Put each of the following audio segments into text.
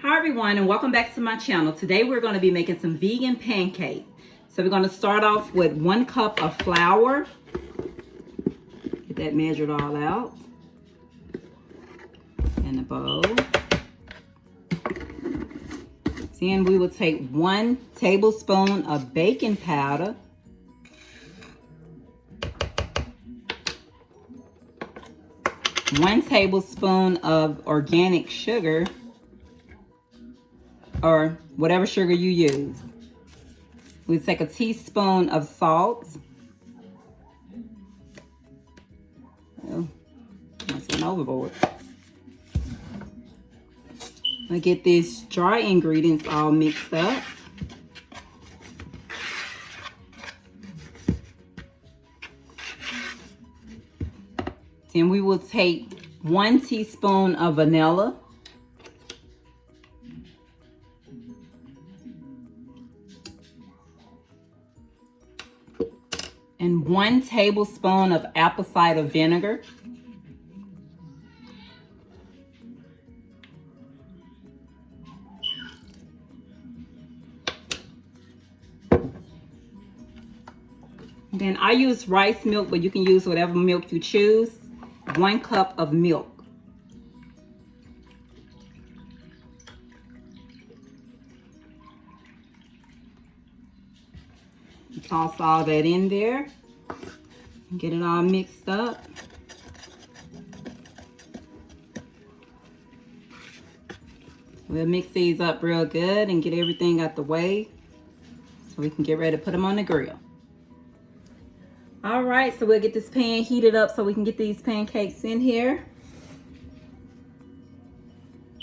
Hi everyone, and welcome back to my channel. Today we're going to be making some vegan pancakes. So we're going to start off with 1 cup of flour. Get that measured all out in a bowl. Then we will take 1 tablespoon of baking powder. One tablespoon of organic sugar, or whatever sugar you use. We take a teaspoon of salt. Oh, that's went overboard. I get these dry ingredients all mixed up. Then we will take 1 teaspoon of vanilla. And 1 tablespoon of apple cider vinegar. Then I use rice milk, but you can use whatever milk you choose. 1 cup of milk. Toss all that in there. Get it all mixed up. We'll mix these up real good and get everything out the way so we can get ready to put them on the grill. All right, so we'll get this pan heated up so we can get these pancakes in here.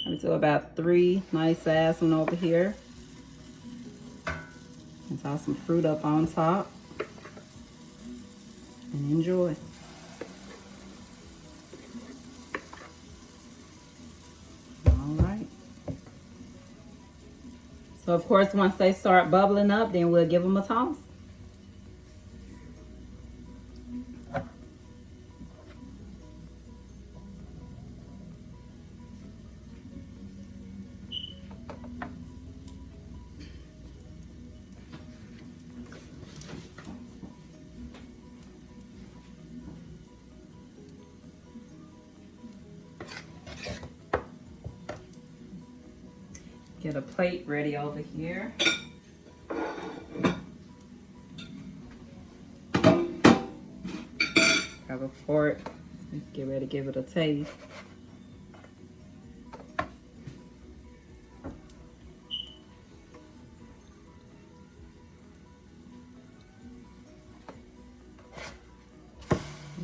I'm do about 3 nice size one over here. And toss some fruit up on top. And enjoy. All right. So of course, once they start bubbling up, then we'll give them a toss. Get a plate ready over here. Grab a fork. Get ready to give it a taste. All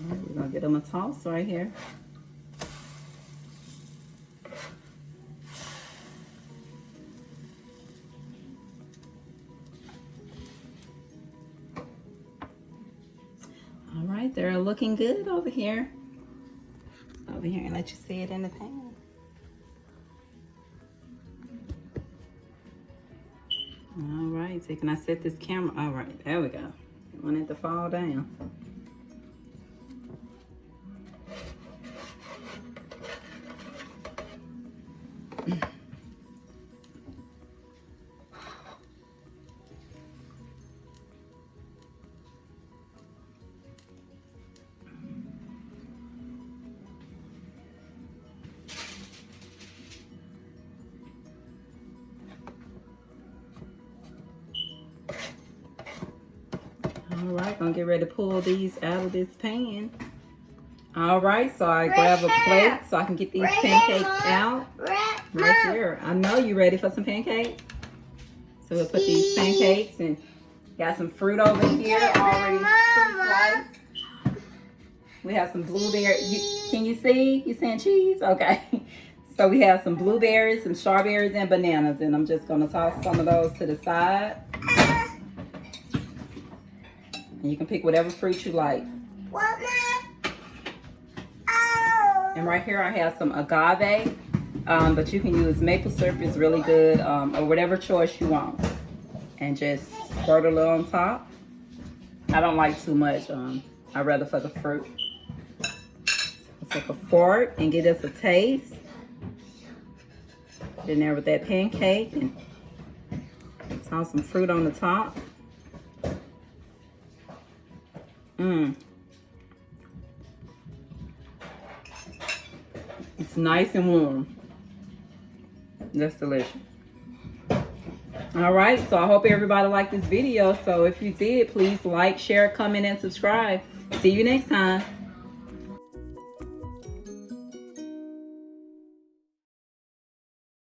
right, we're gonna get them a toss right here. All right, they're looking good over here. Over here and let you see it in the pan. All right, so can I set this camera? All right, there we go. I want it to fall down. All right, gonna get ready to pull these out of this pan. All right, so I grab a plate so I can get these pancakes out. Right here. I know you ready for some pancakes. So we'll put these pancakes and got some fruit over here already pre-sliced. We have some blueberries. Can you see? You saying cheese? Okay. So we have some blueberries, some strawberries, and bananas, and I'm just gonna toss some of those to the side. And you can pick whatever fruit you like. And right here I have some agave, but you can use maple syrup, is really good, or whatever choice you want. And just squirt a little on top. I don't like too much, I'd rather for the fruit. So take a fork and get us a taste. in there with that pancake, and saw some fruit on the top. It's nice and warm. That's delicious. All right, so I hope everybody liked this video. So if you did, please like, share, comment, and subscribe. See you next time.